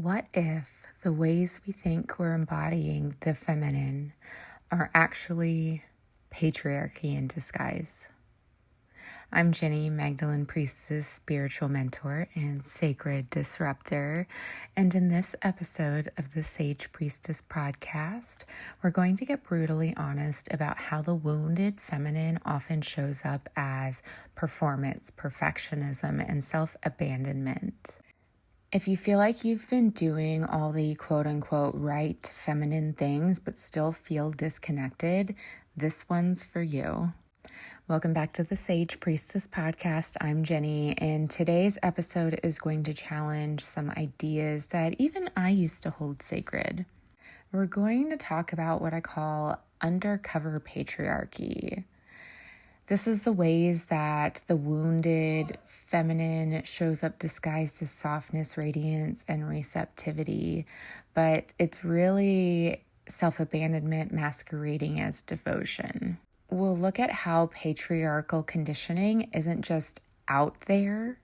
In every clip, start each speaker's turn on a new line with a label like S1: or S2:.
S1: What if the ways we think we're embodying the feminine are actually patriarchy in disguise? I'm Ginny, Magdalene Priestess, spiritual mentor and sacred disruptor. And in this episode of the Sage Priestess podcast, we're going to get brutally honest about how the wounded feminine often shows up as performance, perfectionism, and self-abandonment. If you feel like you've been doing all the quote unquote right feminine things but still feel disconnected, this one's for you. Welcome back to the Sage Priestess podcast. I'm Ginny, and today's episode is going to challenge some ideas that even I used to hold sacred. We're going to talk about what I call undercover patriarchy. This is the ways that the wounded feminine shows up disguised as softness, radiance, and receptivity, but it's really self-abandonment masquerading as devotion. We'll look at how patriarchal conditioning isn't just out there,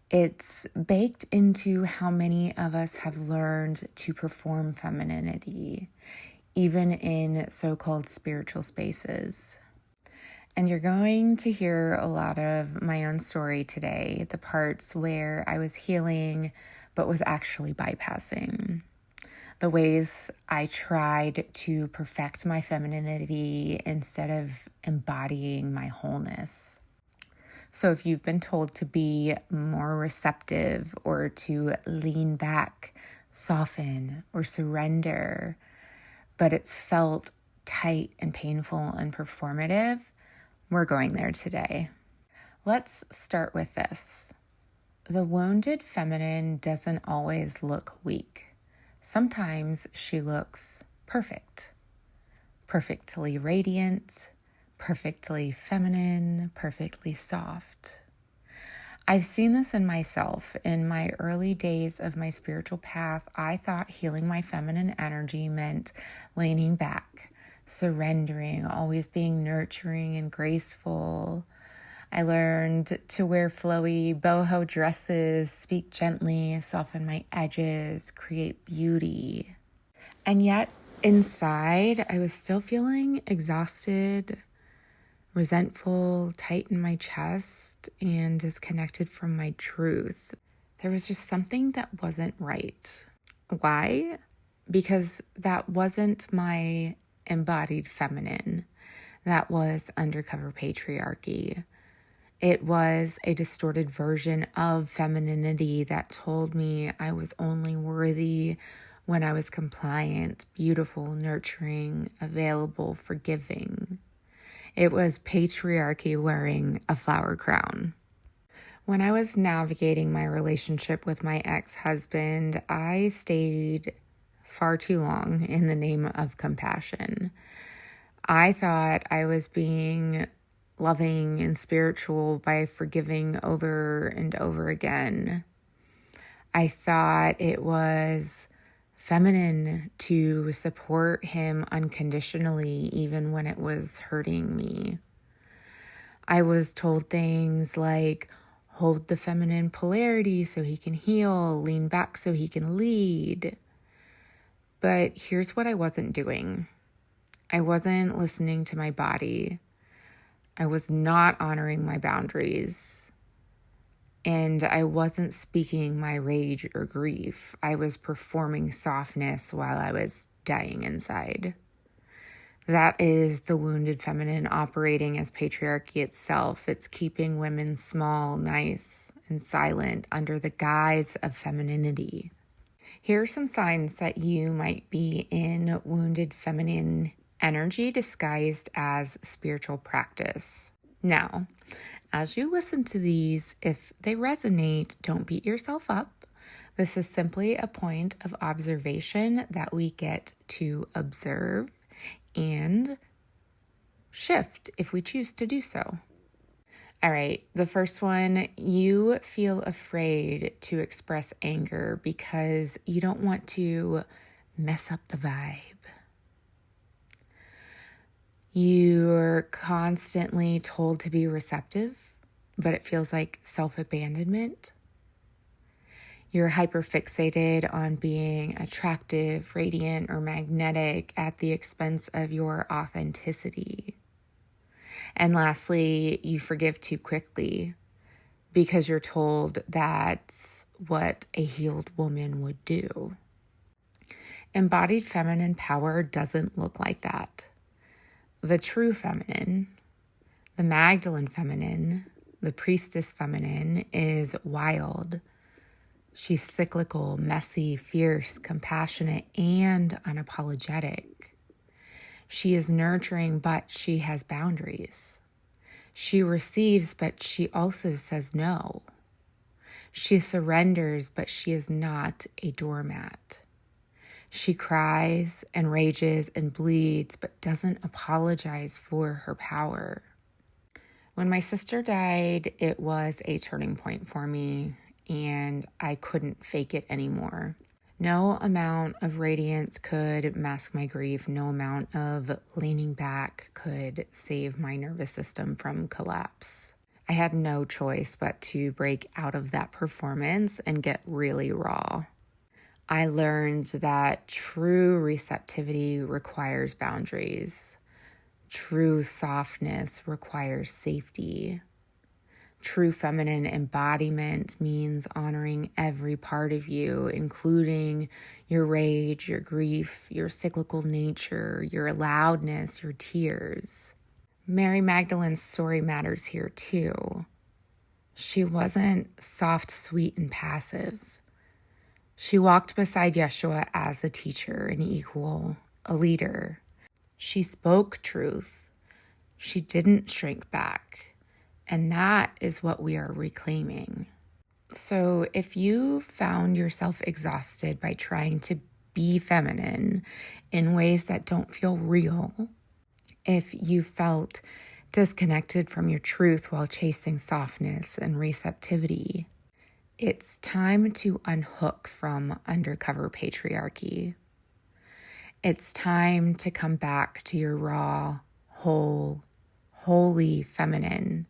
S1: it's baked into how many of us have learned to perform femininity, even in so-called spiritual spaces. And you're going to hear a lot of my own story today, the parts where I was healing but was actually bypassing. The ways I tried to perfect my femininity instead of embodying my wholeness. So if you've been told to be more receptive or to lean back, soften, or surrender, but it's felt tight and painful and performative, we're going there today. Let's start with this. The wounded feminine doesn't always look weak. Sometimes she looks perfect. Perfectly radiant, perfectly feminine, perfectly soft. I've seen this in myself. In my early days of my spiritual path, I thought healing my feminine energy meant leaning back, surrendering, always being nurturing and graceful. I learned to wear flowy boho dresses, speak gently, soften my edges, create beauty. And yet inside, I was still feeling exhausted, resentful, tight in my chest, and disconnected from my truth. There was just something that wasn't right. Why? Because that wasn't my embodied feminine. That was undercover patriarchy. It was a distorted version of femininity that told me I was only worthy when I was compliant, beautiful, nurturing, available, forgiving. It was patriarchy wearing a flower crown. When I was navigating my relationship with my ex-husband, I stayed far too long in the name of compassion. I thought I was being loving and spiritual by forgiving over and over again. I thought it was feminine to support him unconditionally, even when it was hurting me. I was told things like, hold the feminine polarity so he can heal, lean back so he can lead. But here's what I wasn't doing. I wasn't listening to my body. I was not honoring my boundaries. And I wasn't speaking my rage or grief. I was performing softness while I was dying inside. That is the wounded feminine operating as patriarchy itself. It's keeping women small, nice, and silent under the guise of femininity. Here are some signs that you might be in wounded feminine energy disguised as spiritual practice. Now, as you listen to these, if they resonate, don't beat yourself up. This is simply a point of observation that we get to observe and shift if we choose to do so. All right, the first one, you feel afraid to express anger because you don't want to mess up the vibe. You're constantly told to be receptive, but it feels like self-abandonment. You're hyperfixated on being attractive, radiant, or magnetic at the expense of your authenticity. And lastly, you forgive too quickly because you're told that's what a healed woman would do. Embodied feminine power doesn't look like that. The true feminine, the Magdalene feminine, the priestess feminine is wild. She's cyclical, messy, fierce, compassionate, and unapologetic. She is nurturing, but she has boundaries. She receives, but she also says no. She surrenders, but she is not a doormat. She cries and rages and bleeds, but doesn't apologize for her power. When my sister died, it was a turning point for me, and I couldn't fake it anymore. No amount of radiance could mask my grief. No amount of leaning back could save my nervous system from collapse. I had no choice but to break out of that performance and get really raw. I learned that true receptivity requires boundaries. True softness requires safety. True feminine embodiment means honoring every part of you, including your rage, your grief, your cyclical nature, your loudness, your tears. Mary Magdalene's story matters here too. She wasn't soft, sweet, and passive. She walked beside Yeshua as a teacher, an equal, a leader. She spoke truth. She didn't shrink back. And that is what we are reclaiming. So if you found yourself exhausted by trying to be feminine in ways that don't feel real, if you felt disconnected from your truth while chasing softness and receptivity, it's time to unhook from undercover patriarchy. It's time to come back to your raw, whole, holy feminine,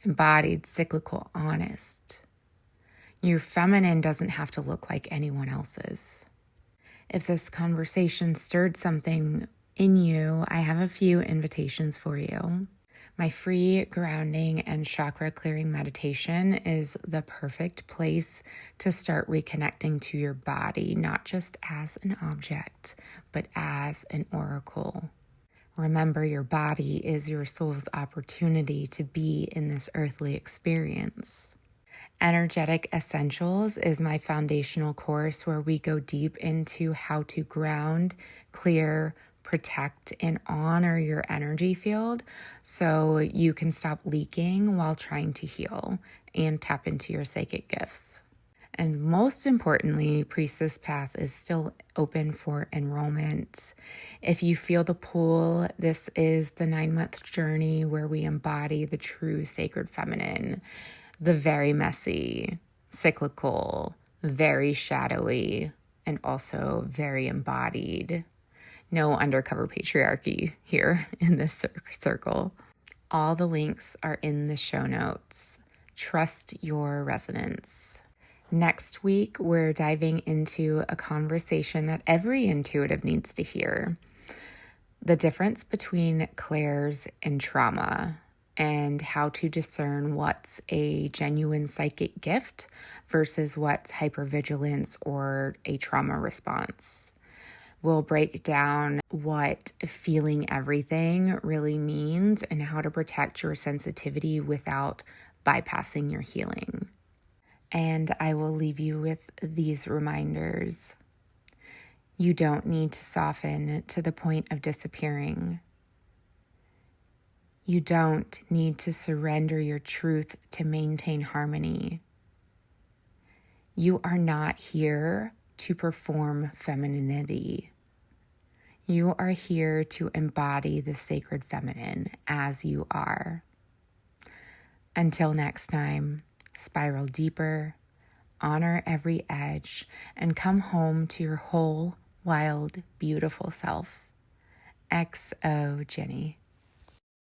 S1: embodied, cyclical, honest. Your feminine doesn't have to look like anyone else's. If this conversation stirred something in you, I have a few invitations for you. My free grounding and chakra clearing meditation is the perfect place to start reconnecting to your body, not just as an object, but as an oracle. Remember, your body is your soul's opportunity to be in this earthly experience. Energetic Essentials is my foundational course where we go deep into how to ground, clear, protect, and honor your energy field so you can stop leaking while trying to heal and tap into your psychic gifts. And most importantly, Priestess Path is still open for enrollment. If you feel the pull, this is the 9-month journey where we embody the true sacred feminine, the very messy, cyclical, very shadowy, and also very embodied. No undercover patriarchy here in this circle. All the links are in the show notes. Trust your resonance. Next week, we're diving into a conversation that every intuitive needs to hear. The difference between clairs and trauma, and how to discern what's a genuine psychic gift versus what's hypervigilance or a trauma response. We'll break down what feeling everything really means and how to protect your sensitivity without bypassing your healing. And I will leave you with these reminders. You don't need to soften to the point of disappearing. You don't need to surrender your truth to maintain harmony. You are not here to perform femininity. You are here to embody the sacred feminine as you are. Until next time, spiral deeper, honor every edge, and come home to your whole, wild, beautiful self. XO Ginny.